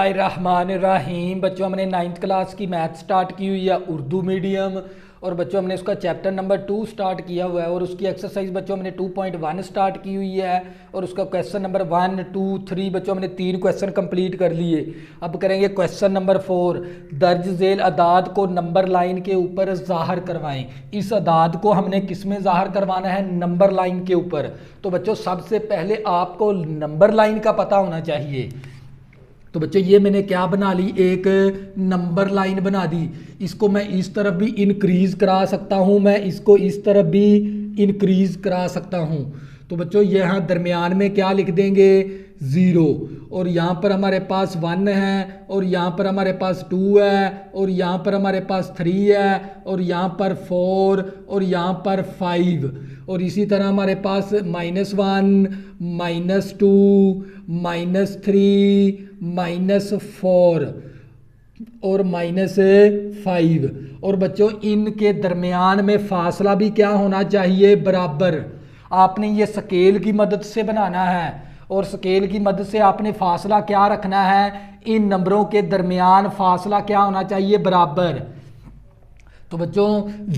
रहमान बच्चों, हमने 9th class की मैथ स्टार्ट की हुई है उर्दू मीडियम। और बच्चों हमने उसका चैप्टर नंबर 2 स्टार्ट किया हुआ है और उसकी एक्सरसाइज बच्चों हमने 2.1 स्टार्ट की हुई है और उसका क्वेश्चन नंबर 1, 2, 3 बच्चों हमने 3 क्वेश्चन कंप्लीट कर लिए। अब करेंगे क्वेश्चन नंबर 4। दर्ज झेल अदाद को नंबर लाइन के ऊपर ज़ाहिर करवाएं। इस अदाद को हमने किस में ज़ाहिर करवाना है? नंबर लाइन के ऊपर। तो बच्चों सबसे पहले आपको नंबर लाइन का पता होना चाहिए। तो बच्चों ये मैंने क्या बना ली, एक नंबर लाइन बना दी। इसको मैं इस तरफ भी इंक्रीज करा सकता हूँ, मैं इसको इस तरफ भी इंक्रीज करा सकता हूँ। तो बच्चों यहाँ दरमियान में क्या लिख देंगे? 0। और यहाँ पर हमारे पास 1 है और यहाँ पर हमारे पास 2 है और यहाँ पर हमारे पास 3 है और यहाँ पर 4 और यहाँ पर 5। और इसी तरह हमारे पास -1, -2, -3, -4 और -5। और बच्चों इनके दरमियान में फासला भी क्या होना चाहिए? बराबर। आपने ये स्केल की मदद से बनाना है और स्केल की मदद से आपने फासला क्या रखना है? इन नंबरों के दरमियान फासला क्या होना चाहिए? बराबर। तो बच्चों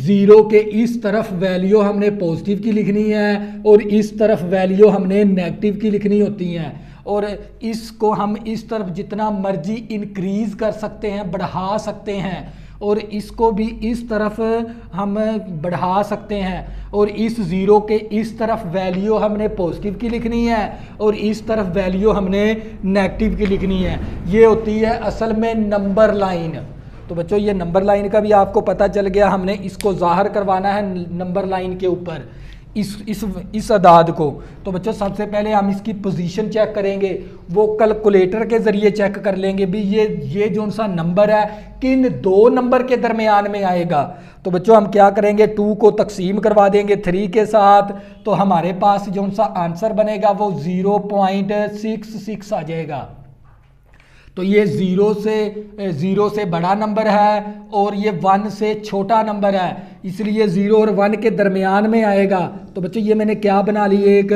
0 के इस तरफ वैल्यू हमने पॉजिटिव की लिखनी है और इस तरफ वैल्यू हमने नेगेटिव की लिखनी होती हैं। और इसको हम इस तरफ जितना मर्जी इंक्रीज कर सकते हैं, बढ़ा सकते हैं और इसको भी इस तरफ हम बढ़ा सकते हैं। और इस 0 के इस तरफ वैल्यू हमने पॉजिटिव की लिखनी है और इस तरफ वैल्यू हमने नेगेटिव की लिखनी है। ये होती है असल में नंबर लाइन। तो बच्चों ये नंबर लाइन का भी आपको पता चल गया, हमने इसको ज़ाहिर करवाना है नंबर लाइन के ऊपर इस अदाद को। तो बच्चों सबसे पहले हम इसकी पोजीशन चेक करेंगे, वो कैलकुलेटर के ज़रिए चेक कर लेंगे भी ये जो सा नंबर है किन 2 नंबर के दरमियान में आएगा। तो बच्चों हम क्या करेंगे, 2 को तकसीम करवा देंगे 3 के साथ, तो हमारे पास जो सा आंसर बनेगा वो 0.66 आ जाएगा। तो ये 0 से बड़ा नंबर है और ये 1 से छोटा नंबर है, इसलिए 0 और 1 के दरमियान में आएगा। तो बच्चों ये मैंने क्या बना ली, एक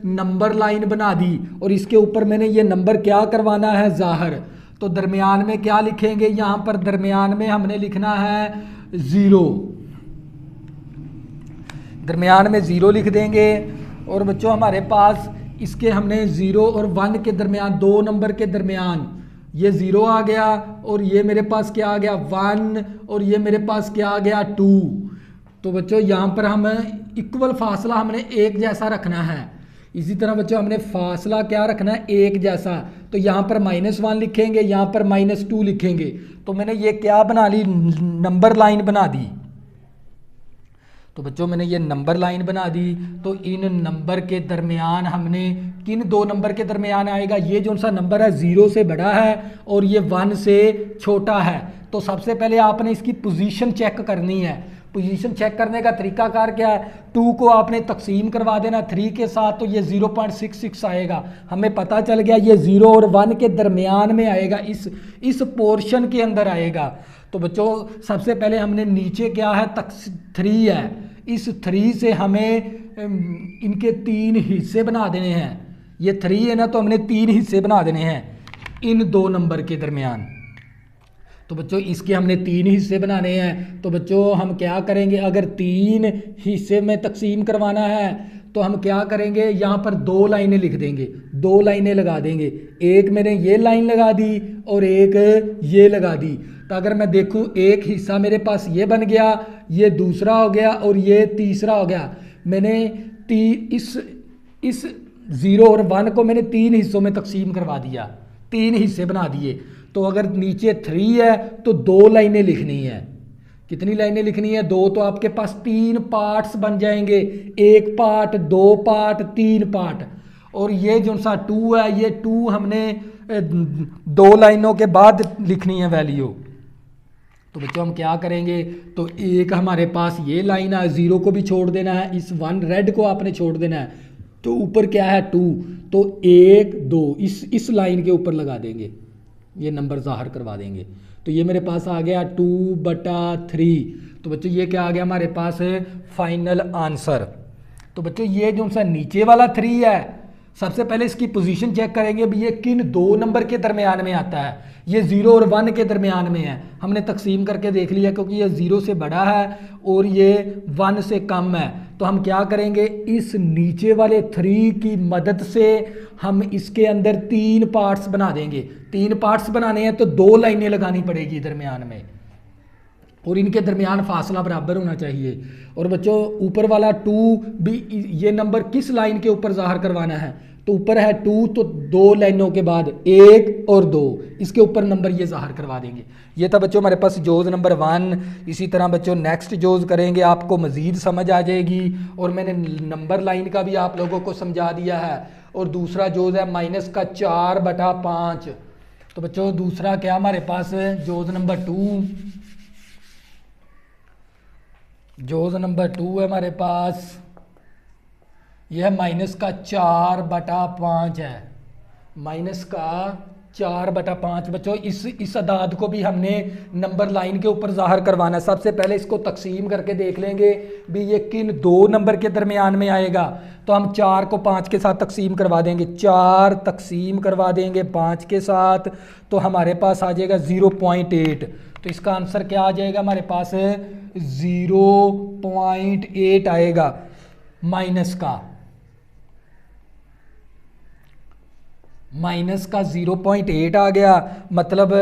नंबर लाइन बना दी और इसके ऊपर मैंने ये नंबर क्या करवाना है? ज़ाहिर। तो दरमियान में क्या लिखेंगे? यहाँ पर दरमियान में हमने लिखना है 0। दरमियान में 0 लिख देंगे। और बच्चों हमारे पास इसके हमने 0 और 1 के दरमियान, 2 नंबर के दरमियान ये 0 आ गया और ये मेरे पास क्या आ गया? 1 और ये मेरे पास क्या आ गया? 2। तो बच्चों यहाँ पर हम इक्वल फासला हमने एक जैसा रखना है। इसी तरह बच्चों हमने फासला क्या रखना है? एक जैसा। तो यहाँ पर -1 लिखेंगे, यहाँ पर -2 लिखेंगे। तो मैंने ये क्या बना ली? नंबर लाइन बना दी। तो बच्चों मैंने ये नंबर लाइन बना दी। तो इन नंबर के दरमियान हमने किन 2 नंबर के दरमियान आएगा? ये जो सा नंबर है 0 से बड़ा है और ये 1 से छोटा है। तो सबसे पहले आपने इसकी पोजीशन चेक करनी है। पोजीशन चेक करने का तरीकाकार क्या है? 2 को आपने तकसीम करवा देना 3 के साथ, तो ये 0.66 आएगा। हमें पता चल गया ये 0 और 1 के दरमियान में आएगा, इस पोर्शन के अंदर आएगा। तो बच्चों सबसे पहले हमने नीचे क्या है? 3 है। इस 3 से हमें इनके 3 हिस्से बना देने हैं। ये 3 है ना, तो हमने 3 हिस्से बना देने हैं इन 2 नंबर के दरमियान। तो बच्चों इसके हमने 3 हिस्से बनाने हैं। तो बच्चों हम क्या करेंगे, अगर 3 हिस्से में तकसीम करवाना है तो हम क्या करेंगे, यहाँ पर 2 लाइनें लिख देंगे, 2 लाइनें लगा देंगे। एक मैंने ये लाइन लगा दी और एक ये लगा दी। तो अगर मैं देखूँ एक हिस्सा मेरे पास ये बन गया, ये दूसरा हो गया और ये तीसरा हो गया। मैंने इस 0 और 1 को मैंने 3 हिस्सों में तकसीम करवा दिया, 3 हिस्से बना दिए। तो अगर नीचे 3 है तो 2 लाइनें लिखनी है। कितनी लाइनें लिखनी है? 2। तो आपके पास 3 पार्ट्स बन जाएंगे, 1 पार्ट, 2 पार्ट, 3 पार्ट। और ये जो सा 2 है, ये 2 हमने 2 लाइनों के बाद लिखनी है वैल्यू। तो बच्चों हम क्या करेंगे, तो एक हमारे पास ये लाइन है, 0 को भी छोड़ देना है, इस 1 रेड को आपने छोड़ देना है। तो ऊपर क्या है? 2। तो 1, 2 इस लाइन के ऊपर लगा देंगे, ये नंबर ज़ाहिर करवा देंगे। तो ये मेरे पास आ गया 2/3। तो बच्चों ये क्या आ गया हमारे पास? Final answer. तो बच्चों ये जो सा नीचे वाला 3 है, सबसे पहले इसकी पोजीशन चेक करेंगे भी ये किन दो नंबर के दरमियान में आता है। ये 0 और 1 के दरमियान में है, हमने तकसीम करके देख लिया क्योंकि ये 0 से बड़ा है और ये 1 से कम है। तो हम क्या करेंगे, इस नीचे वाले 3 की मदद से हम इसके अंदर 3 पार्ट्स बना देंगे। 3 पार्ट्स बनाने हैं तो 2 लाइनें लगानी पड़ेगी दरमियान में और इनके दरमियान फासला बराबर होना चाहिए। और बच्चों ऊपर वाला 2 भी, ये नंबर किस लाइन के ऊपर ज़ाहिर करवाना है, तो ऊपर है 2 तो 2 लाइनों के बाद 1 और 2 इसके ऊपर नंबर ये ज़ाहिर करवा देंगे। ये था बच्चों हमारे पास जोज़ नंबर 1। इसी तरह बच्चों नेक्स्ट जोज़ करेंगे, आपको मज़ीद समझ आ जाएगी और मैंने नंबर लाइन का भी आप लोगों को समझा दिया है। और दूसरा जोज़ है -4/5। तो बच्चों दूसरा क्या हमारे पास है, जोज़ नंबर 2। जोज़ नंबर 2 है हमारे पास, यह है -4/5 है, -4/5। बच्चों इस अदाद को भी हमने नंबर लाइन के ऊपर ज़ाहिर करवाना है। सबसे पहले इसको तकसीम करके देख लेंगे भी ये किन 2 नंबर के दरमियान में आएगा। तो हम 4 को 5 के साथ तकसीम करवा देंगे, 4 तकसीम करवा देंगे 5 के साथ, तो हमारे पास आ जाएगा 0.8। तो इसका आंसर क्या आ जाएगा हमारे पास, 0.8 आएगा। माइनस का 0.8 आ गया, मतलब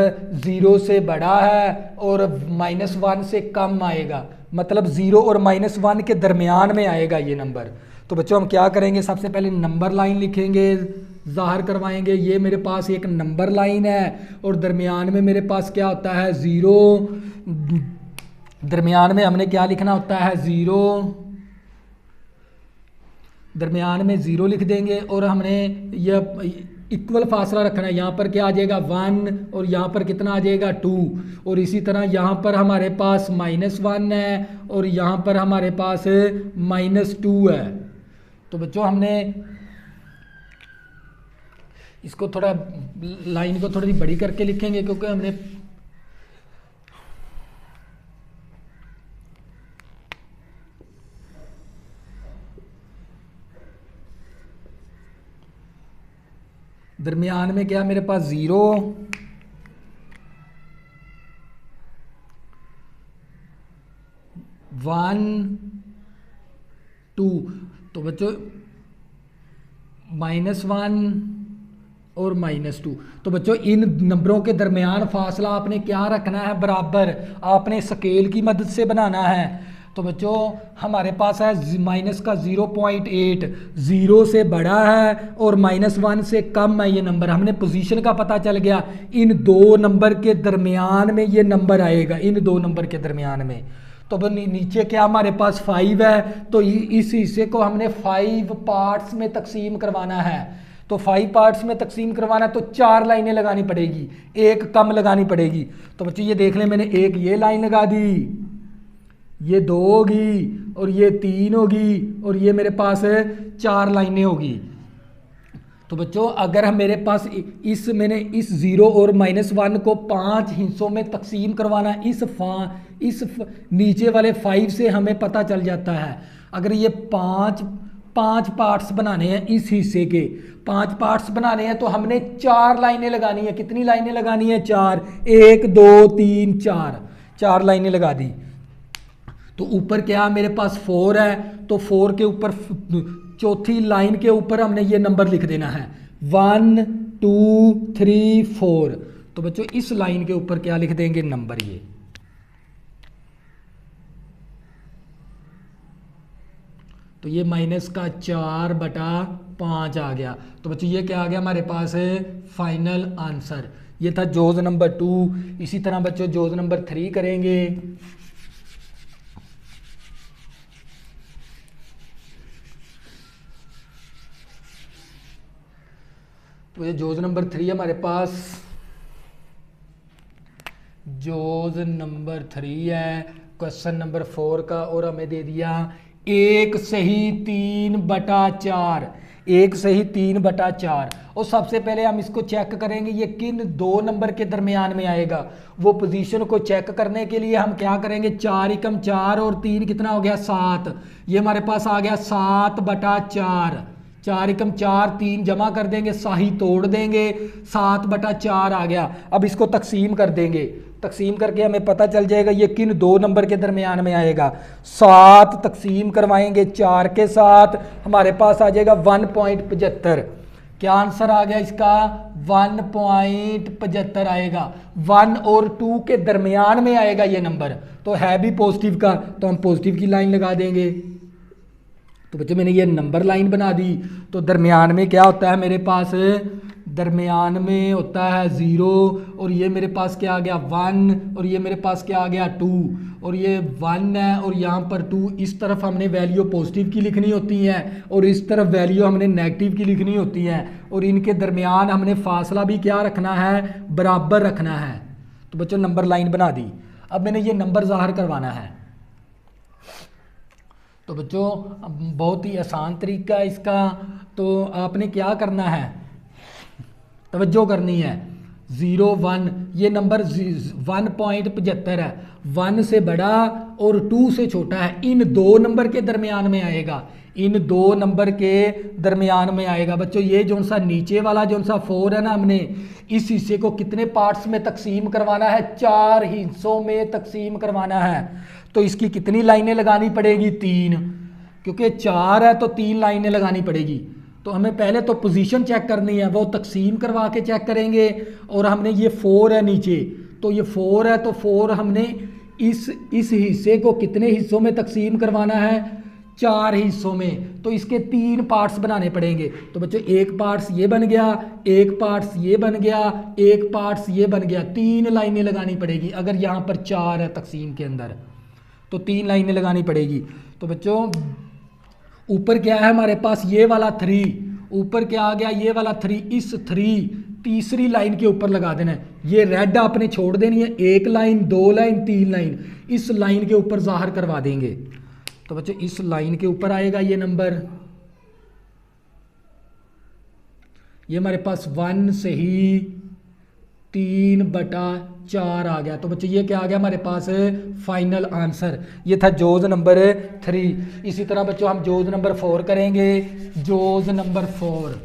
0 से बड़ा है और -1 से कम आएगा, मतलब 0 और -1 के दरमियान में आएगा ये नंबर। तो बच्चों हम क्या करेंगे, सबसे पहले नंबर लाइन लिखेंगे, ज़ाहिर करवाएंगे। ये मेरे पास एक नंबर लाइन है और दरमियान में मेरे पास क्या होता है, 0। दरमियान में हमने क्या लिखना होता है, 0। दरमियान में 0 लिख देंगे और हमने यह इक्वल फासला रखना है। यहाँ पर क्या आ जाएगा 1 और यहाँ पर कितना आ जाएगा 2। और इसी तरह यहाँ पर हमारे पास -1 है और यहाँ पर हमारे पास -2 है। तो बच्चों हमने इसको थोड़ा लाइन को थोड़ी बड़ी करके लिखेंगे क्योंकि हमने दरमियान में क्या मेरे पास 0, 1, 2। तो बच्चों -1 और -2। तो बच्चों इन नंबरों के दरमियान फासला आपने क्या रखना है, बराबर। आपने स्केल की मदद से बनाना है। तो बच्चों हमारे पास है माइनस का 0.8, 0 से बड़ा है और -1 से कम है ये नंबर। हमने पोजीशन का पता चल गया, इन 2 नंबर के दरमियान में ये नंबर आएगा, इन 2 नंबर के दरमियान में। तो नीचे क्या हमारे पास 5 है, तो इस हिस्से को हमने 5 पार्ट्स में तकसीम करवाना है। तो 5 पार्ट्स में तकसीम करवाना तो 4 लाइनें लगानी पड़ेगी, एक कम लगानी पड़ेगी। तो बच्चों ये देख लें, मैंने एक ये लाइन लगा दी, ये 2 होगी और ये 3 होगी और ये मेरे पास 4 लाइनें होगी। तो बच्चों अगर हम मेरे पास मैंने इस 0 और -1 को 5 हिस्सों में तकसीम करवाना, इस नीचे वाले 5 से हमें पता चल जाता है। अगर ये 5 पार्ट्स बनाने हैं, इस हिस्से के 5 पार्ट्स बनाने हैं तो हमने 4 लाइनें लगानी है। कितनी लाइनें लगानी है, 4, 1 2 3 4 लाइनें लगा दी। तो ऊपर क्या मेरे पास 4 है, तो 4 के ऊपर चौथी लाइन के ऊपर हमने ये नंबर लिख देना है 1 2 3 4। तो बच्चों इस लाइन के ऊपर क्या लिख देंगे, नंबर ये। तो ये -4/5 आ गया। तो बच्चों ये क्या आ गया हमारे पास है, फाइनल आंसर। ये था जोज नंबर 2। इसी तरह बच्चों जोज नंबर 3 करेंगे। तो ये जोज नंबर 3 हमारे पास, जोज नंबर 3 है क्वेश्चन नंबर 4 का, और हमें दे दिया 1 सही 3/4, 1 सही 3/4। और सबसे पहले हम इसको चेक करेंगे ये किन 2 नंबर के दरमियान में आएगा। वो पोजीशन को चेक करने के लिए हम क्या करेंगे, 4 एकम 4 और 3 कितना हो गया 7। ये हमारे पास आ गया 7/4। 4 एकम 4, 3 जमा कर देंगे, साही तोड़ देंगे, 7/4 आ गया। अब इसको तकसीम कर देंगे, तकसीम करके हमें पता चल जाएगा ये किन दो नंबर के दरमियान में आएगा। 7 तकसीम करवाएंगे 4 के साथ, हमारे पास आ जाएगा 1.75। क्या आंसर आ गया इसका? 1.75 आएगा। 1 और 2 के दरमियान में आएगा ये नंबर, तो है भी पॉजिटिव का, तो हम पॉजिटिव की लाइन लगा देंगे। तो बच्चों मैंने ये नंबर लाइन बना दी। तो दरमियान में क्या होता है मेरे पास? दरमियान में होता है 0, और ये मेरे पास क्या आ गया 1, और ये मेरे पास क्या आ गया 2, और ये 1 है और यहाँ पर 2। इस तरफ हमने वैल्यू पॉजिटिव की लिखनी होती है और इस तरफ वैल्यू हमने नेगेटिव की लिखनी होती है, और इनके दरमियान हमने फासला भी क्या रखना है? बराबर रखना है। तो बच्चों नंबर लाइन बना दी। अब मैंने ये नंबर ज़ाहिर करवाना है। तो बच्चों बहुत ही आसान तरीका है इसका। तो आपने क्या करना है, तवज्जो करनी है। 0, 1, ये नंबर 1.75 है, 1 से बड़ा और 2 से छोटा है, इन दो नंबर के दरमियान में आएगा, इन दो नंबर के दरमियान में आएगा। बच्चों ये जो सा नीचे वाला जो सा 4 है ना, हमने इस हिस्से को कितने पार्ट्स में तकसीम करवाना है? 4 हिस्सों में तकसीम करवाना है। तो इसकी कितनी लाइनें लगानी पड़ेगी? 3, क्योंकि 4 है तो 3 लाइनें लगानी पड़ेगी। तो हमें पहले तो पोजीशन चेक करनी है, वो तकसीम करवा के चेक करेंगे। और हमने ये 4 है नीचे, तो ये 4 है तो 4 हमने इस हिस्से को कितने हिस्सों में तकसीम करवाना है? 4 हिस्सों में। तो इसके 3 पार्ट्स बनाने पड़ेंगे। तो बच्चों एक पार्ट्स ये बन गया, एक पार्ट्स ये बन गया, एक पार्ट्स ये बन गया। 3 लाइनें लगानी पड़ेगी। अगर यहाँ पर 4 है तकसीम के अंदर तो 3 लाइनें लगानी पड़ेगी। तो बच्चों ऊपर क्या है हमारे पास? ये वाला 3, ऊपर क्या आ गया? ये वाला 3। इस 3 तीसरी लाइन के ऊपर लगा देना है। ये रेड आपने छोड़ देनी है, 1 लाइन, 2 लाइन, 3 लाइन, इस लाइन के ऊपर ज़ाहिर करवा देंगे। तो बच्चों इस लाइन के ऊपर आएगा ये नंबर, ये हमारे पास 1 से ही 3/4 आ गया। तो बच्चों ये क्या आ गया हमारे पास? Final answer. ये था जोज नंबर 3। इसी तरह बच्चों हम जोज नंबर 4 करेंगे। जोज नंबर 4,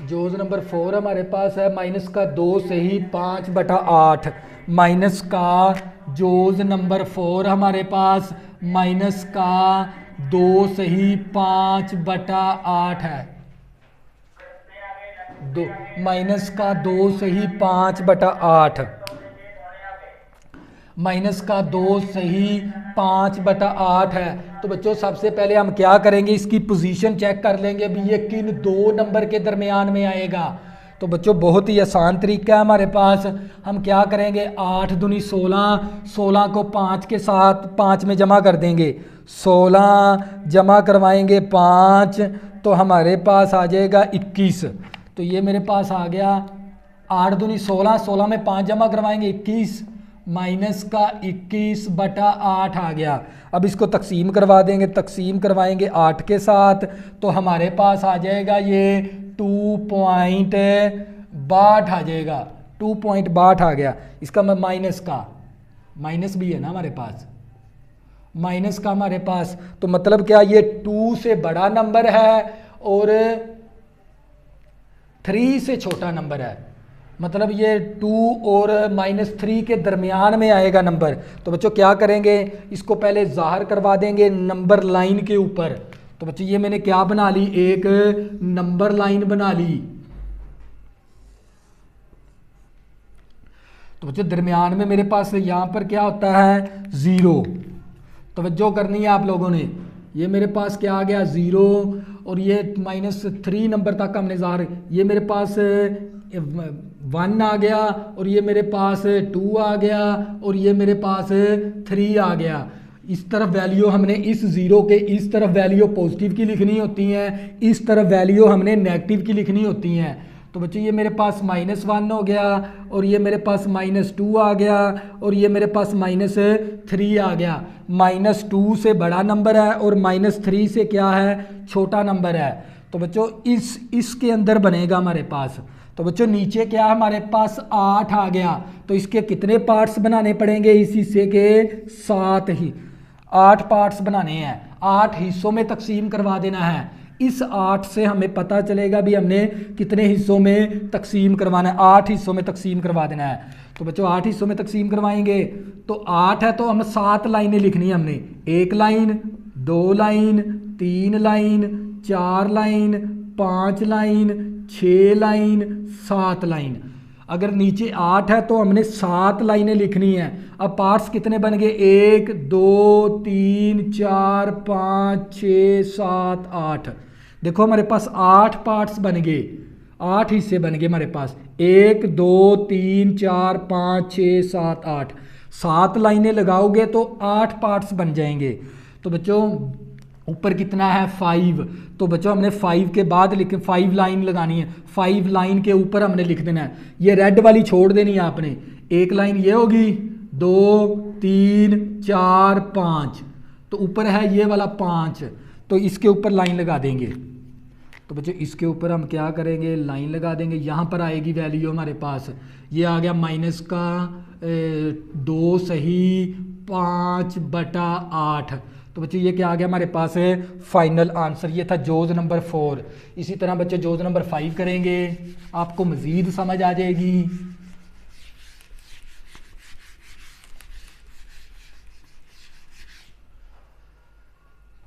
जोज नंबर 4 हमारे पास है -2 से ही 5/8। माइनस का जोज नंबर 4 हमारे पास -2 से ही 5/8 है। -2 से ही 5/8, -2 से ही 5/8 है। तो बच्चों सबसे पहले हम क्या करेंगे? इसकी पोजीशन चेक कर लेंगे भी ये किन दो नंबर के दरमियान में आएगा। तो बच्चों बहुत ही आसान तरीका है हमारे पास। हम क्या करेंगे? 8 दूनी 16, 16 को 5 के साथ 5 में जमा कर देंगे, 16 जमा करवाएंगे 5, तो हमारे पास आ जाएगा 21। तो ये मेरे पास आ गया 8 दूनी 16, 16 में 5 जमा करवाएंगे 21, -21/8 आ गया। अब इसको तकसीम करवा देंगे, तकसीम करवाएंगे 8 के साथ, तो हमारे पास आ जाएगा ये 2.62 आ जाएगा। 2.62 आ गया। इसका मैं माइनस भी है ना हमारे पास, माइनस का हमारे पास, तो मतलब क्या ये 2 से बड़ा नंबर है और 3 से छोटा नंबर है। मतलब ये 2 और -3 के दरमियान में आएगा नंबर। तो बच्चों क्या करेंगे? इसको पहले ज़ाहिर करवा देंगे नंबर लाइन के ऊपर। तो बच्चों ये मैंने क्या बना ली? एक नंबर लाइन बना ली। तो बच्चों दरमियान में मेरे पास यहाँ पर क्या होता है? 0। तवज्जो करनी है आप लोगों ने। ये मेरे पास क्या आ गया? 0, और ये -3 नंबर तक हमने ज़ाहिर, ये मेरे पास 1 आ गया, और ये मेरे पास 2 आ गया, और ये मेरे पास 3 आ गया। इस तरफ वैल्यू हमने इस 0 के इस तरफ वैल्यू पॉजिटिव की लिखनी होती हैं, इस तरफ वैल्यू हमने नेगेटिव की लिखनी होती हैं। तो बच्चों ये मेरे पास -1 हो गया, और ये मेरे पास -2 आ गया, और ये मेरे पास -3 आ गया। -2 से बड़ा नंबर है और -3 से क्या है? छोटा नंबर है। तो बच्चों इसके अंदर बनेगा हमारे पास। तो बच्चों नीचे क्या हमारे पास? 8 आ गया। तो इसके कितने पार्ट्स बनाने पड़ेंगे? इस हिस्से के 7 ही। 8 पार्ट्स बनाने हैं, 8 हिस्सों में तकसीम करवा देना है। इस 8 से हमें पता चलेगा भी हमने कितने हिस्सों में तकसीम करवाना है। 8 हिस्सों में तकसीम करवा देना है। तो बच्चों 8 हिस्सों में तकसीम करवाएंगे तो 8 है तो हम 7 लाइनें लिखनी है हमने। 1 line, 2 line, 3 line, 4 line, 5 line, 6 line, 7 line. अगर नीचे 8 है तो हमने 7 लाइनें लिखनी है। अब पार्ट्स कितने बन गए? 1 2 3 4 5 6 7 8। देखो हमारे पास 8 पार्ट्स बन गए, 8 हिस्से बन गए हमारे पास। 1 2 3 4 5 6 7 8। 7 लाइनें लगाओगे तो 8 पार्ट्स बन जाएंगे। तो बच्चों ऊपर कितना है? 5। तो बच्चों हमने 5 के बाद 5 लाइन लगानी है। 5 लाइन के ऊपर हमने लिख देना है। ये रेड वाली छोड़ देनी है आपने। 1 लाइन ये होगी, 2 3 4 5। तो ऊपर है ये वाला 5, तो इसके ऊपर लाइन लगा देंगे। तो बच्चों इसके ऊपर हम क्या करेंगे? लाइन लगा देंगे। यहाँ पर आएगी वैल्यू हमारे पास, ये आ गया माइनस का 2 सही 5/8। तो बच्चों ये क्या आ गया हमारे पास है? Final answer. ये था जोज नंबर 4। इसी तरह बच्चे जोज नंबर 5 करेंगे, आपको मजीद समझ आ जाएगी।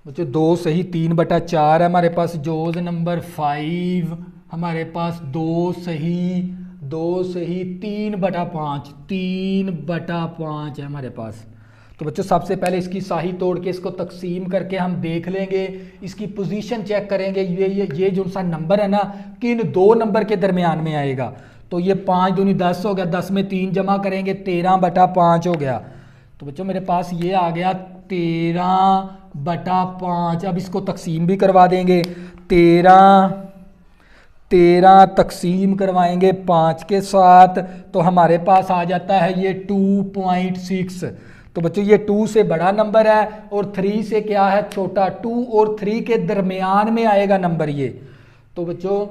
बच्चों 2 सही 3/4 है हमारे पास। जोज नंबर 5 हमारे पास 2 सही 3/5, 3/5 है हमारे पास। तो बच्चों सबसे पहले इसकी साही तोड़ के इसको तकसीम करके हम देख लेंगे, इसकी पोजीशन चेक करेंगे। ये जो सा नंबर है ना, किन 2 नंबर के दरमियान में आएगा। तो ये 5 दूनी 10 हो गया, 10 में 3 जमा करेंगे 13/5 हो गया। तो बच्चों मेरे पास ये आ गया 13/5। अब इसको तकसीम भी करवा देंगे। 13 तकसीम करवाएंगे 5 के साथ, तो हमारे पास आ जाता है ये 2.6। तो बच्चों ये 2 से बड़ा नंबर है और 3 से क्या है? छोटा। 2 और 3 के दरमियान में आएगा नंबर ये। तो बच्चों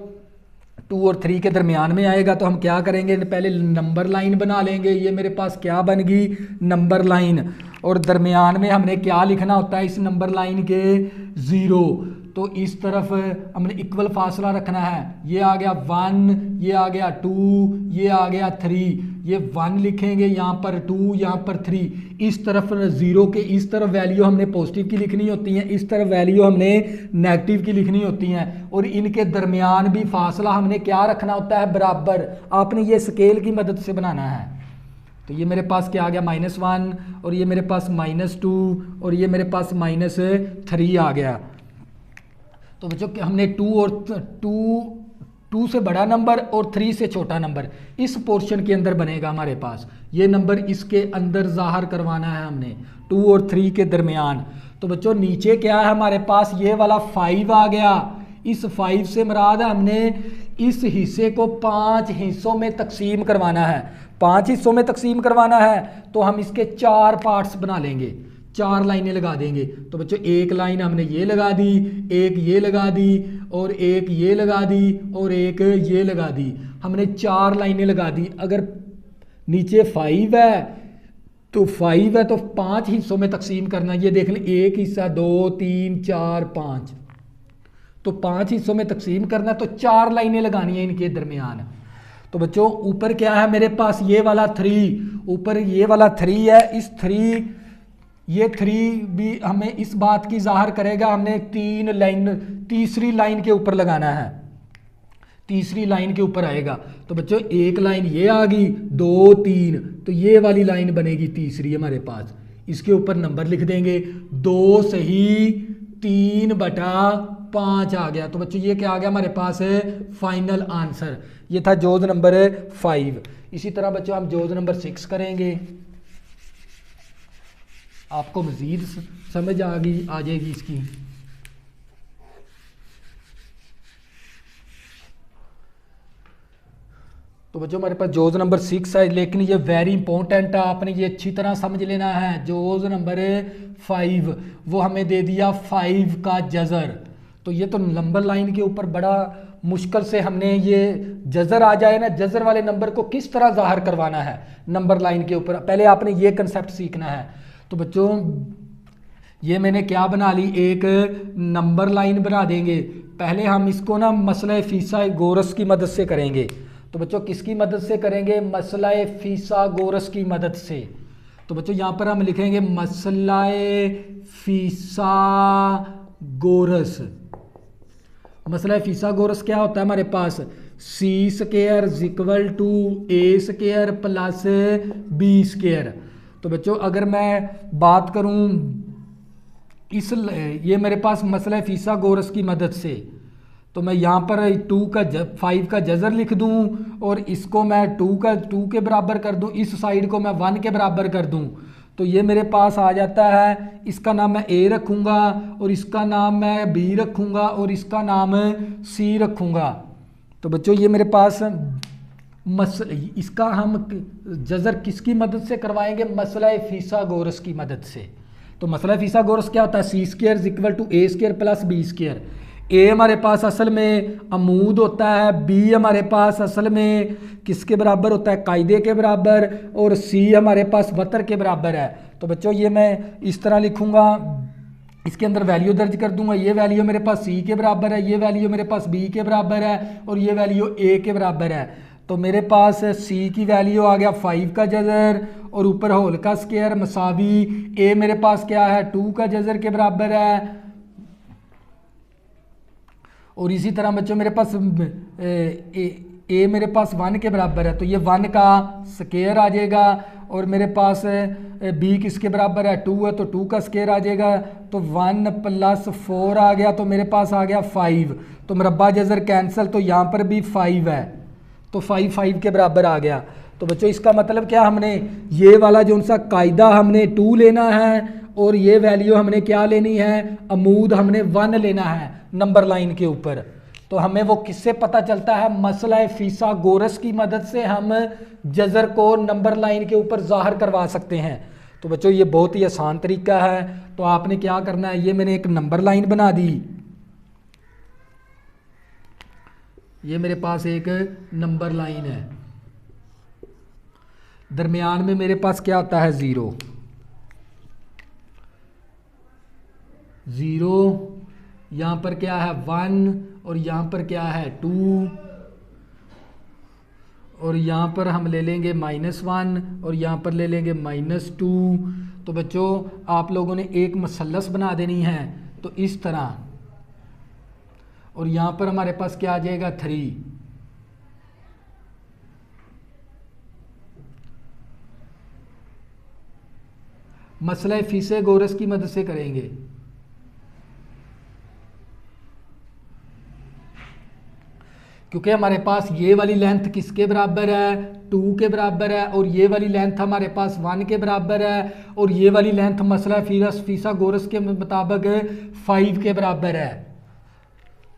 2 और 3 के दरमियान में आएगा तो हम क्या करेंगे? पहले नंबर लाइन बना लेंगे। ये मेरे पास क्या बन गई? Number line. और दरमियान में हमने क्या लिखना होता है इस नंबर लाइन के? 0। तो इस तरफ हमने इक्वल फासला रखना है। ये आ गया 1, ये आ गया 2, ये आ गया 3। ये 1 लिखेंगे, यहाँ पर 2, यहाँ पर 3। इस तरफ 0 के इस तरफ वैल्यू हमने पॉजिटिव की लिखनी होती है, इस तरफ वैल्यू हमने नेगेटिव की लिखनी होती हैं। और इनके दरमियान भी फासला हमने क्या रखना होता है? बराबर। आपने ये स्केल की मदद से बनाना है। तो ये मेरे पास क्या आ गया? -1, और ये मेरे पास -2, और ये मेरे पास -3 आ गया। तो बच्चों हमने 2 से बड़ा नंबर और 3 से छोटा नंबर इस पोर्शन के अंदर बनेगा हमारे पास। ये नंबर इसके अंदर ज़ाहिर करवाना है हमने 2 और 3 के दरमियान। तो बच्चों नीचे क्या है हमारे पास? ये वाला 5 आ गया। इस 5 से मुराद है हमने इस हिस्से को 5 हिस्सों में तकसीम करवाना है। 5 हिस्सों में तकसीम करवाना है तो हम इसके 4 पार्ट्स बना लेंगे, 4 लाइनें लगा देंगे। तो बच्चों 1 लाइन हमने ये लगा दी, 1 ये लगा दी, और 1 ये लगा दी, और 1 ये लगा दी। हमने 4 लाइनें लगा दी। अगर नीचे 5 है तो 5 है तो 5 हिस्सों में तकसीम करना। ये देख लें, 1 हिस्सा 2 3 4 5, तो 5 हिस्सों में तकसीम करना, तो 4 लाइनें लगानी है इनके दरमियान। तो बच्चों ऊपर क्या है मेरे पास? ये वाला 3, ऊपर ये वाला 3 है। इस 3 ये 3 भी हमें इस बात की ज़ाहिर करेगा, हमने 3 लाइन तीसरी लाइन के ऊपर लगाना है, तीसरी लाइन के ऊपर आएगा। तो बच्चों 1 लाइन ये आ गई, 2 3, तो ये वाली लाइन बनेगी तीसरी हमारे पास। इसके ऊपर नंबर लिख देंगे। 2 सही 3/5 आ गया। तो बच्चों ये क्या आ गया हमारे पास है? Final answer. ये था जोज नंबर 5। इसी तरह बच्चों हम जोज नंबर 6 करेंगे, आपको मज़ीद समझ आ जाएगी इसकी। तो बच्चों हमारे पास जोज नंबर 6 है, लेकिन ये वेरी इंपॉर्टेंट है, आपने ये अच्छी तरह समझ लेना है। जोज नंबर 5 वो हमें दे दिया 5 का जज़र। तो ये तो नंबर लाइन के ऊपर बड़ा मुश्किल से हमने ये जज़र आ जाए ना, जज़र वाले नंबर को किस तरह ज़ाहिर करवाना है नंबर लाइन के ऊपर, पहले आपने ये कंसेप्ट सीखना है। तो बच्चों ये मैंने क्या बना ली, एक नंबर लाइन बना देंगे। पहले हम इसको ना मसला फिसागोरस की मदद से करेंगे। तो बच्चों किसकी मदद से करेंगे, मसला फिसागोरस की मदद से। तो बच्चों यहाँ पर हम लिखेंगे मसला फिसागोरस। मसला फिसागोरस क्या होता है हमारे पास, C square equal to A square plus B square. तो बच्चों अगर मैं बात करूं इस, ये मेरे पास मसला फिसागोरस की मदद से, तो मैं यहाँ पर 5 का जज़र लिख दूँ और इसको मैं 2 के बराबर कर दूँ, इस साइड को मैं 1 के बराबर कर दूँ, तो ये मेरे पास आ जाता है। इसका नाम मैं ए रखूँगा और इसका नाम मैं बी रखूँगा और इसका नाम सी रखूँगा। तो बच्चों ये मेरे पास इसका हम जज़र किसकी मदद से करवाएंगे, मसला फिसागोरस की मदद से। तो मसला फिसागोरस क्या होता है, C square equal to A square plus B square. ए हमारे पास असल में अमूद होता है, बी हमारे पास असल में किसके बराबर होता है, कायदे के बराबर, और सी हमारे पास वतर के बराबर है। तो बच्चों ये मैं इस तरह लिखूँगा, इसके अंदर वैल्यू दर्ज कर दूंगा। ये वैल्यू मेरे पास सी के बराबर है, ये वैल्यू मेरे पास बी के बराबर है और ये वैल्यू ए के बराबर है। तो मेरे पास सी की वैल्यू आ गया 5 का जज़र और ऊपर होल का स्क्वायर मसावी, ए मेरे पास क्या है 2 का जज़र के बराबर है। और इसी तरह बच्चों मेरे पास ए मेरे पास 1 के बराबर है, तो ये 1 का स्क्वायर आ जाएगा। और मेरे पास बी किसके बराबर है, 2 है, तो 2 का स्क्वायर आ जाएगा। तो 1 + 4 आ गया, तो मेरे पास आ गया 5। तो मुरब्बा जज़र कैंसिल, तो यहाँ पर भी 5 है, तो 5 के बराबर आ गया। तो बच्चों इसका मतलब क्या, हमने ये वाला जो सा कायदा हमने 2 लेना है और ये वैल्यू हमने क्या लेनी है, अमूद हमने 1 लेना है नंबर लाइन के ऊपर। तो हमें वो किससे पता चलता है, मसला फिसागोरस की मदद से हम जज़र को नंबर लाइन के ऊपर ज़ाहिर करवा सकते हैं। तो बच्चों ये बहुत ही आसान तरीका है। तो आपने क्या करना है, ये मैंने एक नंबर लाइन बना दी, ये मेरे पास एक नंबर लाइन है, दरमियान में मेरे पास क्या आता है 0, यहाँ पर क्या है 1 और यहाँ पर क्या है 2 और यहाँ पर हम ले लेंगे -1 और यहाँ पर ले लेंगे -2। तो बच्चों आप लोगों ने एक मसलस बना देनी है, तो इस तरह, और यहाँ पर हमारे पास क्या आ जाएगा 3। मसला फिसागोरस की मदद से करेंगे। क्योंकि हमारे पास ये वाली लेंथ किसके बराबर है, 2 के बराबर है, और ये वाली लेंथ हमारे पास 1 के बराबर है, और ये वाली लेंथ मसला फिसागोरस के मुताबिक 5 के बराबर है।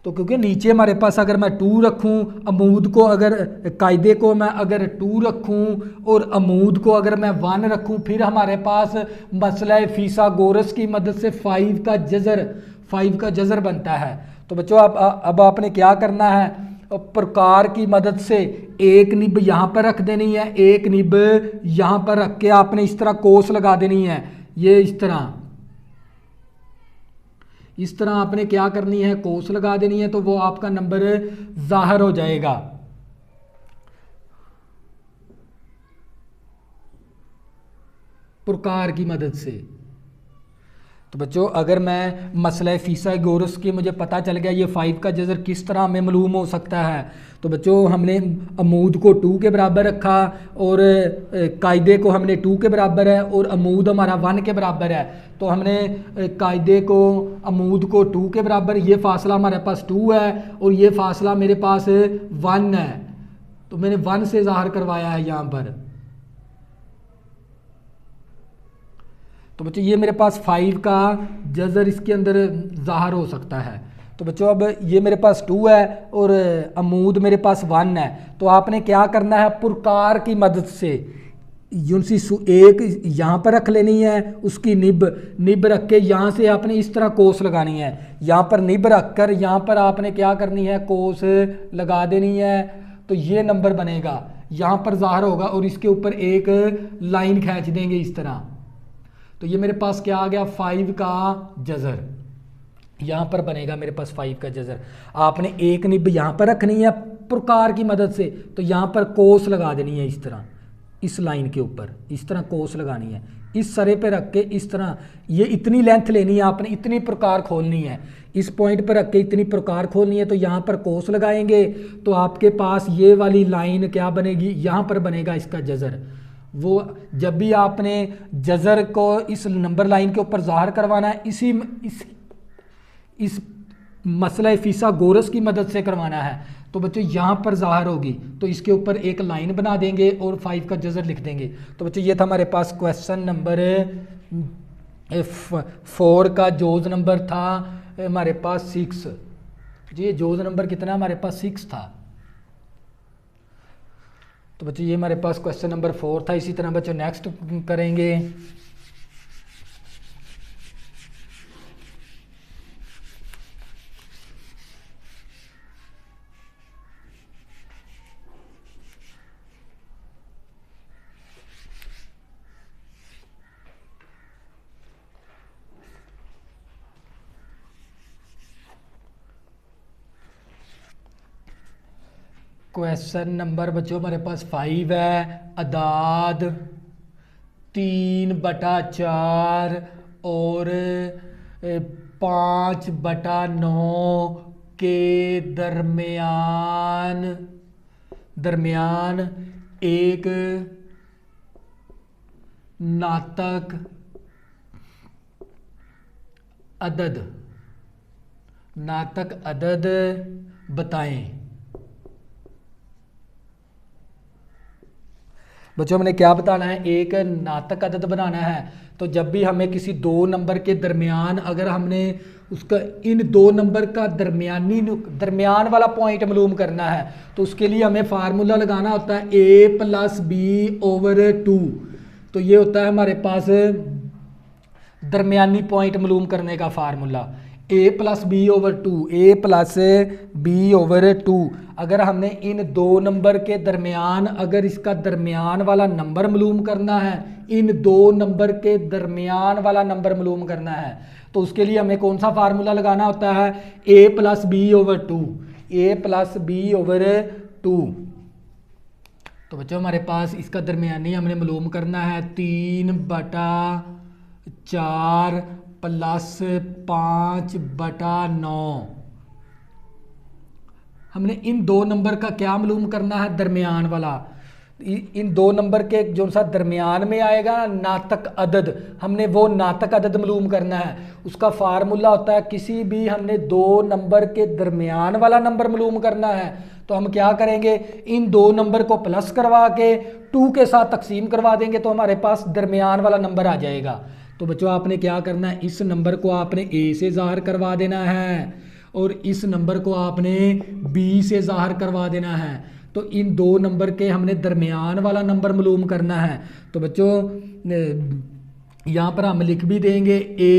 तो क्योंकि नीचे हमारे पास अगर मैं 2 रखूं, अमूद को अगर कायदे को मैं अगर 2 रखूं और अमूद को अगर मैं 1 रखूं, फिर हमारे पास मसला फिसागोरस की मदद से 5 का जज़र बनता है। तो बच्चों अब आपने क्या करना है, प्रकार की मदद से एक निब यहाँ पर रख देनी है, एक निब यहाँ पर रख के आपने इस तरह कोस लगा देनी है। ये इस तरह आपने क्या करनी है, कोस लगा देनी है, तो वो आपका नंबर ज़ाहिर हो जाएगा। प्रकार की मदद से। तो बच्चों अगर मैं मसला फिसागोरस के मुझे पता चल गया ये 5 का जज़र किस तरह हमें मालूम हो सकता है, तो बच्चों हमने अमूद को 2 के बराबर रखा और कायदे को हमने 2 के बराबर है और अमूद हमारा 1 के बराबर है। तो हमने कायदे को अमूद को 2 के बराबर, ये फासला हमारे पास 2 है और ये फासला मेरे पास 1 है, तो मैंने 1 से ज़ाहिर करवाया है यहाँ पर। तो बच्चों ये मेरे पास 5 का जज़र इसके अंदर ज़ाहिर हो सकता है। तो बच्चों अब ये मेरे पास 2 है और अमूद मेरे पास 1 है। तो आपने क्या करना है, पुरकार की मदद से यूनसी एक यहाँ पर रख लेनी है, उसकी निब रख के यहाँ से आपने इस तरह कोस लगानी है। यहाँ पर निब रख कर यहाँ पर आपने क्या करनी है, कोस लगा देनी है। तो ये नंबर बनेगा, यहाँ पर ज़ाहिर होगा और इसके ऊपर एक लाइन खींच देंगे इस तरह। तो ये मेरे पास क्या आ गया 5 का जज़र, यहाँ पर बनेगा मेरे पास 5 का जज़र। आपने एक निब यहाँ पर रखनी है प्रकार की मदद से, तो यहाँ पर कोस लगा देनी है इस तरह, इस लाइन के ऊपर इस तरह कोस लगानी है, इस सरे पे रख के इस तरह, ये इतनी लेंथ लेनी है आपने, इतनी प्रकार खोलनी है, इस पॉइंट पर रख के इतनी प्रकार खोलनी है। तो यहाँ पर कोस लगाएंगे तो आपके पास ये वाली लाइन क्या बनेगी, यहाँ पर बनेगा इसका जज़र। वो जब भी आपने जज़र को इस नंबर लाइन के ऊपर ज़ाहिर करवाना है, इस मसला फिसागोरस की मदद से करवाना है, तो बच्चों यहाँ पर ज़ाहिर होगी, तो इसके ऊपर एक लाइन बना देंगे और 5 का जज़र लिख देंगे। तो बच्चों ये था हमारे पास क्वेश्चन नंबर 4 का जोज़ नंबर था हमारे पास 6 जी। जोज़ नंबर कितना हमारे पास 6 था। तो बच्चों ये हमारे पास क्वेश्चन नंबर 4 था। इसी तरह बच्चों नेक्स्ट करेंगे क्वेश्चन नंबर बच्चों हमारे पास 5 है। अदाद 3/4 और 5/9 के दरमियान एक नातक अदद बताएं। बच्चों हमने क्या बताना है, एक नातक अदद बनाना है। तो जब भी हमें किसी दो नंबर के दरमियान, अगर हमने उसका इन दो नंबर का दरमियान वाला पॉइंट मालूम करना है, तो उसके लिए हमें फार्मूला लगाना होता है a+b/2। तो ये होता है हमारे पास दरमियानी पॉइंट मालूम करने का फार्मूला, a+b/2। अगर हमने इन दो नंबर के दरमियान, अगर इसका दरमियान वाला नंबर मालूम करना है, इन दो नंबर के दरमियान वाला नंबर मालूम करना है, तो उसके लिए हमें कौन सा फार्मूला लगाना होता है, a+b/2। तो बच्चों हमारे पास इसका दरमियानी हमने मालूम करना है 3/4 + 5/9। हमने इन दो नंबर का क्या मालूम करना है, दरमियान वाला। इन दो नंबर के जो सा दरमियान में आएगा नातक अदद, हमने वो नातक अदद मालूम करना है। उसका फार्मूला होता है, किसी भी हमने दो नंबर के दरमियान वाला नंबर मालूम करना है, तो हम क्या करेंगे, इन दो नंबर को प्लस करवा के 2 के साथ तकसीम करवा देंगे, तो हमारे पास दरमियान वाला नंबर आ जाएगा। तो बच्चों आपने क्या करना है, इस नंबर को आपने a से ज़ाहिर करवा देना है और इस नंबर को आपने b से ज़ाहिर करवा देना है। तो इन दो नंबर के हमने दरमियान वाला नंबर मालूम करना है। तो बच्चों यहाँ पर हम लिख भी देंगे a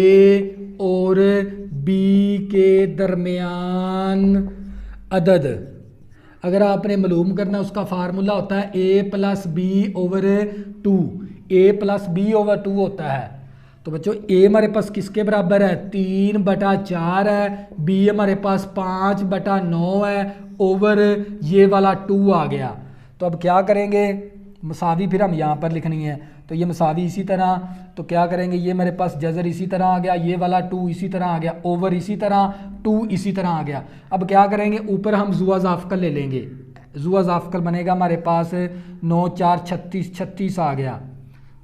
और b के दरमियान अदद। अगर आपने मालूम करना, उसका फार्मूला होता है a+b/2। a+b/2 होता है। तो बच्चों a हमारे पास किसके बराबर है, 3/4 है, b हमारे पास 5/9 है, ओवर ये वाला 2 आ गया। तो अब क्या करेंगे, मसावी फिर हम यहाँ पर लिखनी है। तो ये मसावी इसी तरह, तो क्या करेंगे, ये मेरे पास जज़र इसी तरह आ गया, ये वाला 2 इसी तरह आ गया, ओवर इसी तरह, 2 इसी तरह आ गया। अब क्या करेंगे, ऊपर हम जुआ ज़ाफ़कल ले लेंगे। जुआ ज़ाफ़कल बनेगा हमारे पास 9 4 36, 36 आ गया।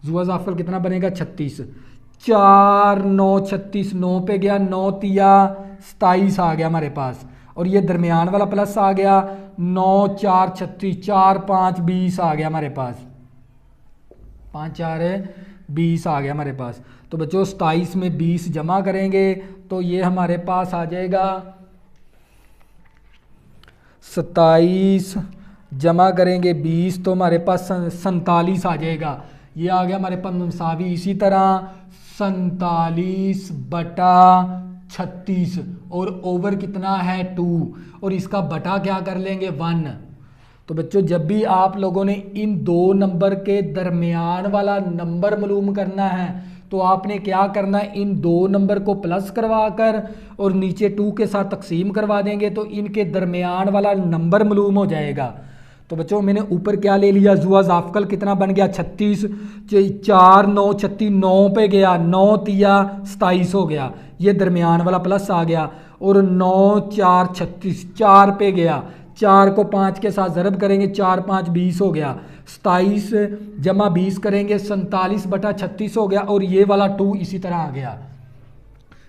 जुआ ज़ाफ़कल कितना बनेगा, 36। 4 9 36, 9 पे गया, 9 तिया 27 आ गया हमारे पास। और ये दरमियान वाला प्लस आ गया, 9 4 36, 4 5 20 आ गया हमारे पास, 5 4 20 आ गया हमारे पास। तो बच्चों 27 में 20 जमा करेंगे तो ये हमारे पास आ जाएगा 27 जमा करेंगे 20, तो हमारे पास 47 आ जाएगा। ये आ गया हमारे पास मसावी। इसी तरह 47/36 और ओवर कितना है 2, और इसका बटा क्या कर लेंगे 1। तो बच्चों जब भी आप लोगों ने इन दो नंबर के दरमियान वाला नंबर मालूम करना है, तो आपने क्या करना है, इन दो नंबर को प्लस करवा कर और नीचे 2 के साथ तकसीम करवा देंगे तो इनके दरमियान वाला नंबर मालूम हो जाएगा। तो बच्चों मैंने ऊपर क्या ले लिया, जुआ जाफकल कितना बन गया 36, 4 9 36 9 पे गया, 9 तिया 27 हो गया, ये दरमियान वाला प्लस आ गया। और 9 4 36 4 पे गया, 4 को 5 के साथ ज़रब करेंगे, 4 5 20 हो गया, 27 जमा 20 करेंगे 47/36 हो गया। और ये वाला 2 इसी तरह आ गया।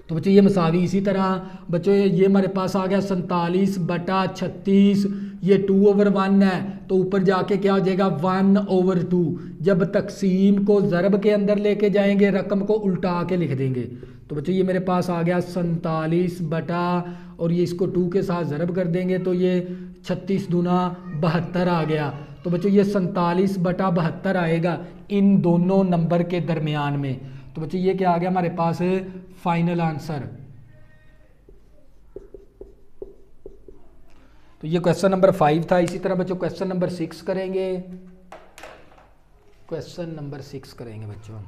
तो बच्चों ये मसावी इसी तरह बच्चों ये हमारे पास आ गया 47/36, ये 2/1 है तो ऊपर जाके क्या हो जाएगा 1/2। जब तकसीम को ज़रब के अंदर लेके जाएंगे रकम को उल्टा के लिख देंगे। तो बच्चों ये मेरे पास आ गया 47 बटा और ये इसको 2 के साथ ज़रब कर देंगे तो ये 36 दूना 72 आ गया। तो बच्चों ये 47/72 आएगा इन दोनों नंबर के दरमियान में। तो बच्चों ये क्या आ गया हमारे पास फाइनल आंसर। तो ये क्वेश्चन नंबर 5 था। इसी तरह बच्चों क्वेश्चन नंबर 6 करेंगे। क्वेश्चन नंबर 6 करेंगे बच्चों।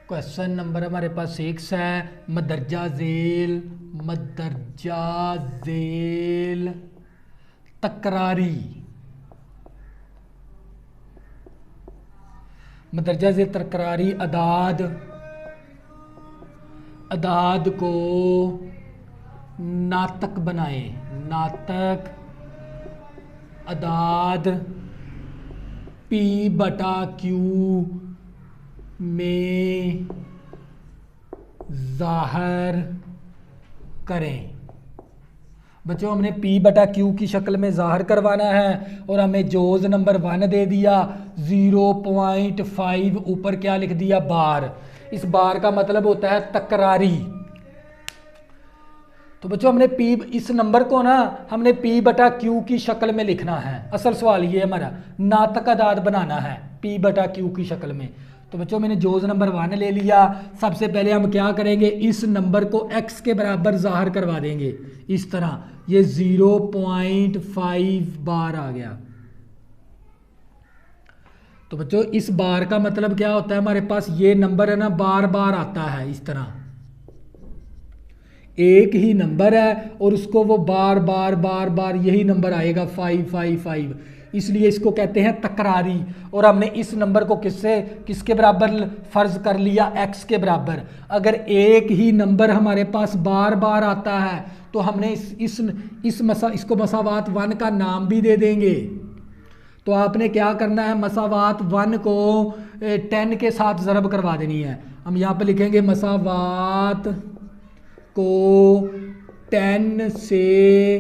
क्वेश्चन नंबर हमारे पास 6 है। मदरजा झेल तकरारी, मदरजा झेल तकरारी अदाद को नातक बनाए। नातक अदाद P/Q में ज़ाहिर करें। बच्चों हमने P/Q की शक्ल में ज़ाहिर करवाना है और हमें जोज़ नंबर 1 दे दिया 0.5, ऊपर क्या लिख दिया बार। इस बार का मतलब होता है तकरारी। तो बच्चों हमने इस नंबर को ना हमने P/Q की शक्ल में लिखना है। असल सवाल ये हमारा नातक अदाद बनाना है P/Q की शक्ल में। तो बच्चों मैंने जोज़ नंबर 1 ले लिया। सबसे पहले हम क्या करेंगे, इस नंबर को x के बराबर ज़ाहिर करवा देंगे इस तरह। ये 0.5 बार आ गया। तो बच्चों इस बार का मतलब क्या होता है, हमारे पास ये नंबर है ना बार बार आता है इस तरह। एक ही नंबर है और उसको वो बार बार बार बार यही नंबर आएगा 555, इसलिए इसको कहते हैं तकरारी। और हमने इस नंबर को किसके बराबर फ़र्ज कर लिया, x के बराबर। अगर एक ही नंबर हमारे पास बार बार आता है तो हमने इसको मसावात 1 का नाम भी दे देंगे। तो आपने क्या करना है, मसावात 1 को 10 के साथ ज़रब करवा देनी है। हम यहाँ पर लिखेंगे मसावात को 10 से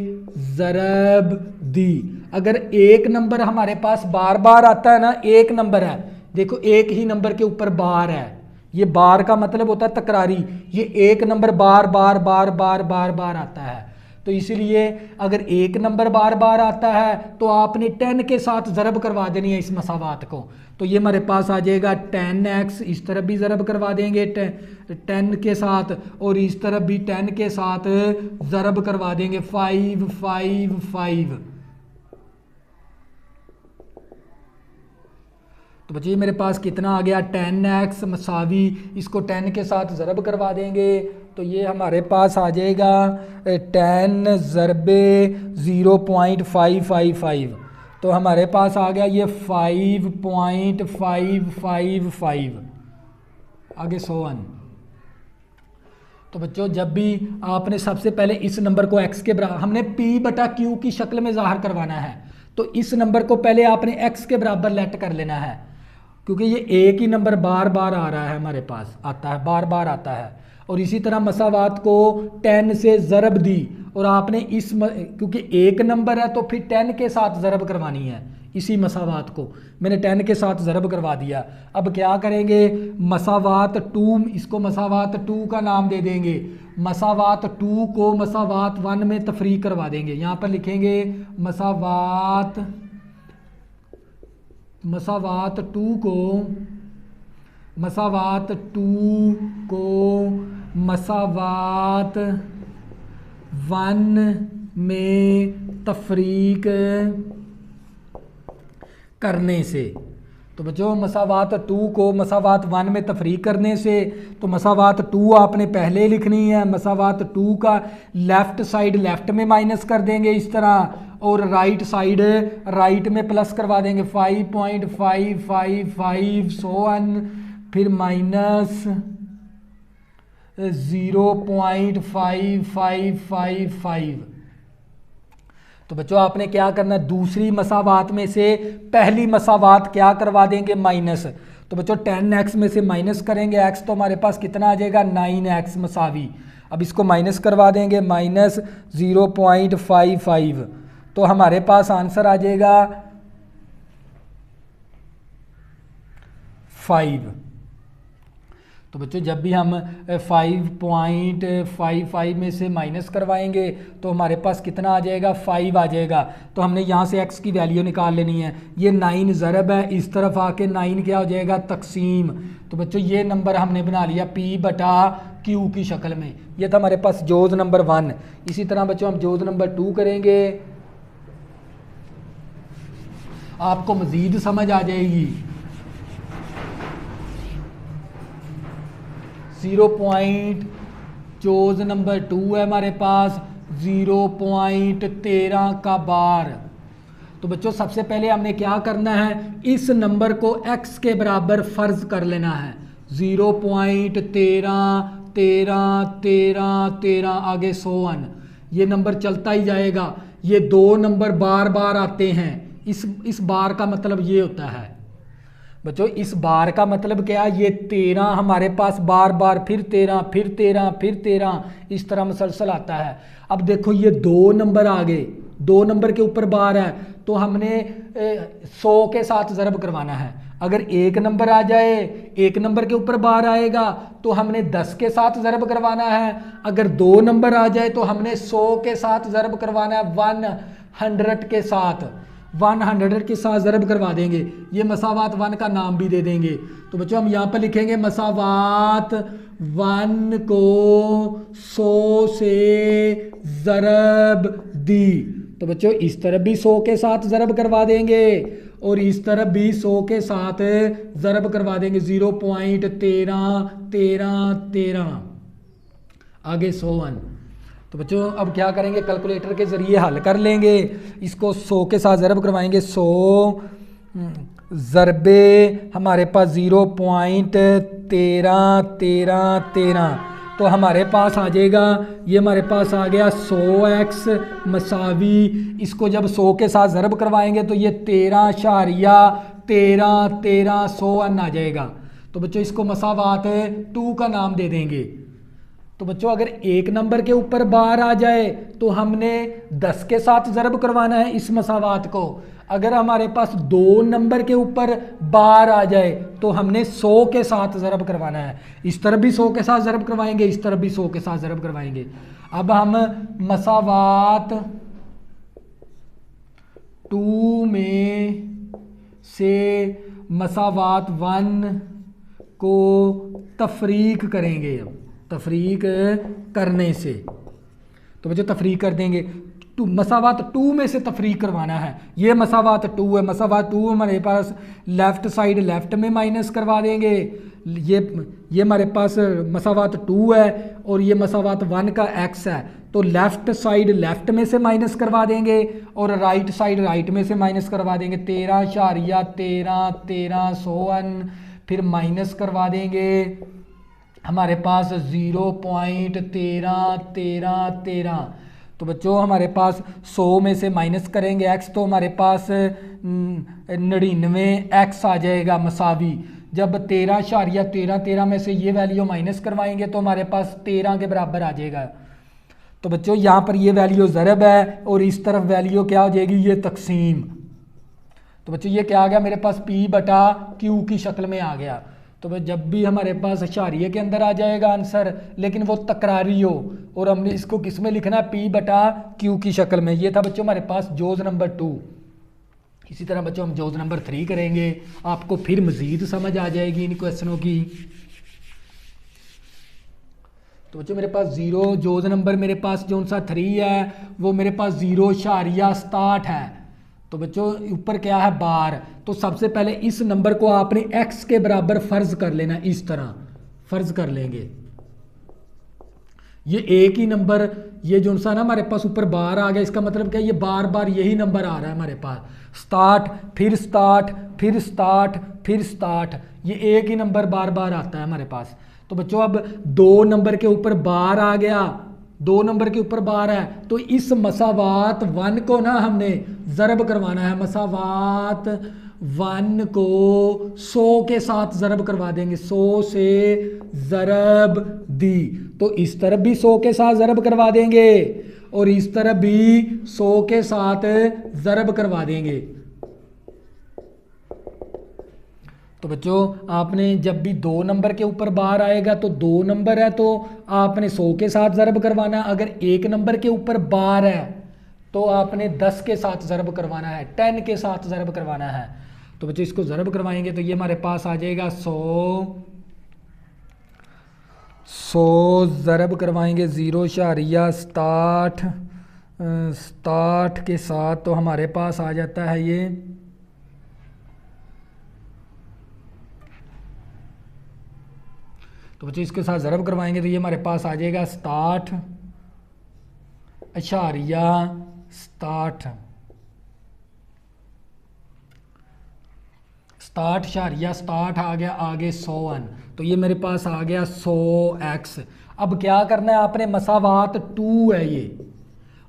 ज़रब दी। अगर एक नंबर हमारे पास बार बार आता है ना, एक नंबर है, देखो एक ही नंबर के ऊपर बार है, ये बार का मतलब होता है तकरारी। ये एक नंबर बार बार बार बार बार बार आता है। तो इसीलिए अगर एक नंबर बार बार आता है तो आपने 10 के साथ ज़रब करवा देनी है इस मसावात को। तो ये हमारे पास आ जाएगा 10x, इस तरफ भी ज़रब करवा देंगे 10 के साथ और इस तरफ भी 10 के साथ ज़रब करवा देंगे 555। तो बच्चे मेरे पास कितना आ गया 10x मसावी, इसको 10 के साथ ज़रब करवा देंगे तो ये हमारे पास आ जाएगा 10 ज़रबे 0.555। तो हमारे पास आ गया ये 5.555 आगे 100। तो बच्चों जब भी आपने सबसे पहले इस नंबर को x के बराबर, हमने P/Q की शक्ल में ज़ाहिर करवाना है तो इस नंबर को पहले आपने x के बराबर लेट कर लेना है, क्योंकि ये एक ही नंबर बार बार आ रहा है हमारे पास, आता है बार बार आता है। और इसी तरह मसावात को 10 से ज़रब दी और आपने क्योंकि एक नंबर है तो फिर 10 के साथ ज़रब करवानी है। इसी मसावात को मैंने 10 के साथ ज़रब करवा दिया। अब क्या करेंगे, मसावात 2, इसको मसावात 2 का नाम दे देंगे। मसावात 2 को मसावात 1 में तफरीक करवा देंगे। यहाँ पर लिखेंगे मसावात मसावात टू को मसावात 1 में तफरीक करने से। तो बच्चों मसावात 2 को मसावात 1 में तफरीक करने से, तो मसावात 2 आपने पहले लिखनी है। मसावात 2 का लेफ़्ट साइड लेफ़्ट में माइनस कर देंगे इस तरह, और राइट साइड राइट में प्लस करवा देंगे 5.555 सो ऑन, फिर माइनस 0.5555। तो बच्चों आपने क्या करना है, दूसरी मसावात में से पहली मसावात क्या करवा देंगे, माइनस। तो बच्चों 10x में से माइनस करेंगे x, तो हमारे पास कितना आ जाएगा 9x मसावी। अब इसको माइनस करवा देंगे माइनस 0.55, तो हमारे पास आंसर आ जाएगा 5। तो बच्चों जब भी हम 5.55 में से माइनस करवाएंगे तो हमारे पास कितना आ जाएगा 5 आ जाएगा। तो हमने यहाँ से x की वैल्यू निकाल लेनी है। ये 9 ज़रब है, इस तरफ आके 9 क्या हो जाएगा तकसीम। तो बच्चों ये नंबर हमने बना लिया P/Q की शक्ल में। ये था हमारे पास जोज़ नंबर 1। इसी तरह बच्चों हम जोज़ नंबर 2 करेंगे, आपको मज़ीद समझ आ जाएगी। 0 जोज़ नंबर 2 है हमारे पास 0.13 का बार। तो बच्चों सबसे पहले हमने क्या करना है, इस नंबर को x के बराबर फ़र्ज कर लेना है। 0.13 13 13 13 आगे 100 ये नंबर चलता ही जाएगा। ये 2 नंबर बार बार आते हैं। इस बार का मतलब ये होता है बच्चों, इस बार का मतलब क्या है, ये 13 हमारे पास बार बार, फिर 13 फिर 13 फिर 13 इस तरह मुसलसल आता है। अब देखो ये 2 नंबर आ गए, 2 नंबर के ऊपर बार है, तो हमने 100 के साथ ज़रब करवाना है। अगर 1 नंबर आ जाए, 1 नंबर के ऊपर बार आएगा तो हमने 10 के साथ ज़रब करवाना है। अगर 2 नंबर आ जाए तो हमने 100 के साथ ज़रब करवाना है, 100 के साथ, 100 के साथ ज़रब करवा देंगे। ये मसावात 1 का नाम भी दे देंगे। तो बच्चों हम यहाँ पर लिखेंगे मसावात 1 को 100 से ज़रब दी। तो बच्चों इस तरफ भी 100 के साथ ज़रब करवा देंगे और इस तरफ भी 100 के साथ ज़रब करवा देंगे। 0.13 13 13 आगे 100। तो बच्चों अब क्या करेंगे, कैलकुलेटर के ज़रिए हल कर लेंगे। इसको 100 के साथ ज़रब करवाएंगे। 100 ज़रबे हमारे पास 0.13 13 13, तो हमारे पास आ जाएगा, ये हमारे पास आ गया 100x मसावी। इसको जब 100 के साथ ज़रब करवाएंगे तो ये 13.13 13 100 आ जाएगा। तो बच्चों इसको मसावात 2 का नाम दे देंगे। तो बच्चों अगर 1 नंबर के ऊपर बार आ जाए तो हमने 10 के साथ ज़रब करवाना है इस मसावात को। अगर हमारे पास 2 नंबर के ऊपर बार आ जाए तो हमने 100 के साथ ज़रब करवाना है। इस तरफ भी 100 के साथ ज़रब करवाएंगे, इस तरफ भी 100 के साथ ज़रब करवाएंगे। अब हम मसावात 2 में से मसावात 1 को तफरीक करेंगे। अब तफरीक करने से, तो बच्चों तफरीक कर देंगे। मसावात 2 में से तफरीक करवाना है। ये मसावात 2 है। मसावात 2 हमारे पास लेफ़्ट साइड लेफ़्ट में माइनस करवा देंगे। ये हमारे पास मसावात 2 है और ये मसावात 1 का x है, तो लेफ़्ट साइड लेफ़्ट में से माइनस करवा देंगे और राइट साइड राइट में से माइनस करवा देंगे। 13.13 13 100 फिर माइनस करवा देंगे। हमारे पास 0.13 13 13, तो बच्चों हमारे पास 100 में से माइनस करेंगे x, तो हमारे पास 99x आ जाएगा मसावी। जब 13.13 13 में से ये वैल्यू माइनस करवाएंगे तो हमारे पास 13 के बराबर आ जाएगा। तो बच्चों यहाँ पर ये वैल्यू ज़रब है और इस तरफ वैल्यू क्या हो जाएगी, ये तकसीम। तो बच्चों ये क्या आ गया मेरे पास P/Q की शक्ल में आ गया। तो जब भी हमारे पास इशारिये के अंदर आ जाएगा आंसर, लेकिन वो तकरारी हो, और हमने इसको किस में लिखना है, P/Q की शक्ल में। ये था बच्चों हमारे पास जोज़ नंबर 2। इसी तरह बच्चों हम जोज नंबर 3 करेंगे, आपको फिर मज़ीद समझ आ जाएगी इन क्वेश्चनों की। तो बच्चों मेरे पास ज़ीरो जोज नंबर मेरे पास जो सा 3 है वो मेरे पास 0.67 है। तो बच्चों ऊपर क्या है बार, तो सबसे पहले इस नंबर को आपने x के बराबर फ़र्ज कर लेना, इस तरह फ़र्ज कर लेंगे। ये एक ही नंबर, ये जो सा ना हमारे पास ऊपर बार आ गया, इसका मतलब क्या है, ये बार बार यही नंबर आ रहा है हमारे पास, स्टार्ट फिर स्टार्ट फिर स्टार्ट फिर स्टार्ट, ये एक ही नंबर बार बार आता है हमारे पास। तो बच्चों अब 2 नंबर के ऊपर बार आ गया, 2 नंबर के ऊपर बार है, तो इस मसावात 1 को ना हमने ज़रब करवाना है, मसावात 1 को 100 के साथ ज़रब करवा देंगे, 100 से ज़रब दी, तो इस तरफ भी 100 के साथ ज़रब करवा देंगे और इस तरफ भी 100 के साथ ज़रब करवा देंगे। तो बच्चों आपने जब भी 2 नंबर के ऊपर बार आएगा तो 2 नंबर है तो आपने 100 के साथ ज़रब करवाना है, अगर 1 नंबर के ऊपर बार है तो आपने 10 के साथ ज़रब करवाना है, 10 के साथ ज़रब करवाना है। तो बच्चों इसको ज़रब करवाएंगे तो ये हमारे पास आ जाएगा 100 ज़रब करवाएंगे 0.67 के साथ, तो हमारे पास आ जाता है ये तो बच्चों इसके साथ ज़रब करवाएंगे तो ये हमारे पास आ जाएगा 67 आ गया, आगे 100 तो ये मेरे पास आ गया 100x। अब क्या करना है आपने, मसावात 2 है ये,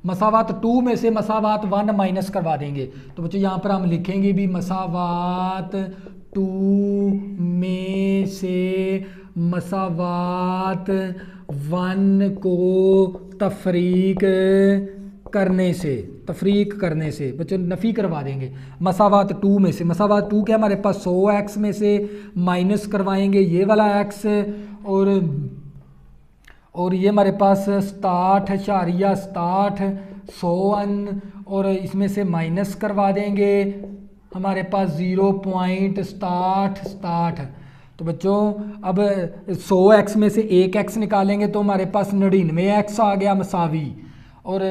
मसावात 2 में से मसावात 1 माइनस करवा देंगे। तो बच्चों यहाँ पर हम लिखेंगे भी मसावात 2 में से मसावात 1 को तफरीक करने से बच्चों नफ़ी करवा देंगे। मसावात 2 में से, मसावात 2 क्या हमारे पास 100x में से माइनस करवाएंगे ये वाला x और ये हमारे पास 67.67 100 और इसमें से माइनस करवा देंगे हमारे पास 0.67। तो बच्चों अब 100x में से 1x निकालेंगे तो हमारे पास 99x आ गया मसावी, और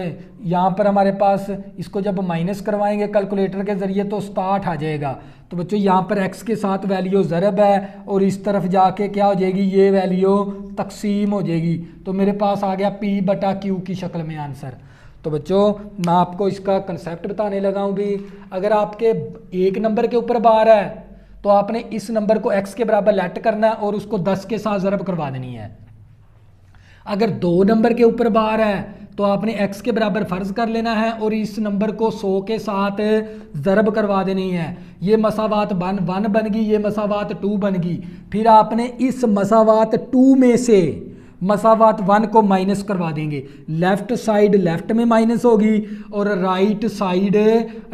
यहाँ पर हमारे पास इसको जब माइनस करवाएंगे कैलकुलेटर के ज़रिए तो 67 आ जाएगा। तो बच्चों यहाँ पर x के साथ वैल्यू ज़रब है और इस तरफ जाके क्या हो जाएगी, ये वैल्यू तकसीम हो जाएगी, तो मेरे पास आ गया P/Q की शक्ल में आंसर। तो बच्चों मैं आपको इसका कंसेप्ट बताने लगा हूँ भी, अगर आपके 1 नंबर के ऊपर बार है तो आपने इस नंबर को x के बराबर लेट करना है और उसको 10 के साथ ज़रब करवा देनी है। अगर 2 नंबर के ऊपर बार है तो आपने x के बराबर फ़र्ज कर लेना है और इस नंबर को 100 के साथ ज़रब करवा देनी है। ये मसावात 1 बन गई, ये मसावात 2 बन गई, फिर आपने इस मसावात 2 में से मसावात 1 को माइनस करवा देंगे, लेफ़्ट साइड लेफ़्ट में माइनस होगी और राइट साइड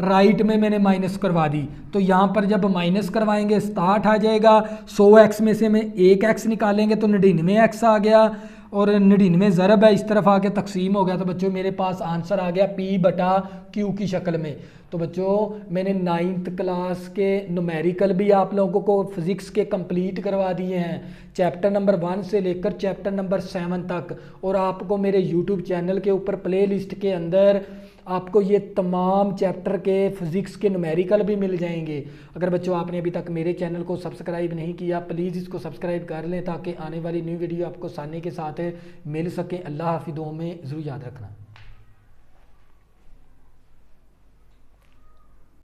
राइट में मैंने माइनस करवा दी। तो यहाँ पर जब माइनस करवाएंगे 67 आ जाएगा, 100x में से में 1x निकालेंगे तो 99x आ गया और 99 ज़रब है, इस तरफ आके तकसीम हो गया। तो बच्चों मेरे पास आंसर आ गया P/Q की शक्ल में। तो बच्चों मैंने 9th क्लास के न्यूमेरिकल भी आप लोगों को फिज़िक्स के कंप्लीट करवा दिए हैं, चैप्टर नंबर 1 से लेकर चैप्टर नंबर 7 तक, और आपको मेरे YouTube चैनल के ऊपर प्लेलिस्ट के अंदर आपको ये तमाम चैप्टर के फिज़िक्स के न्यूमेरिकल भी मिल जाएंगे। अगर बच्चों आपने अभी तक मेरे चैनल को सब्सक्राइब नहीं किया प्लीज़ इसको सब्सक्राइब कर लें ताकि आने वाली न्यू वीडियो आपको आसानी के साथ मिल सके। अल्लाह हाफिज़, दुआ में ज़रूर याद रखना।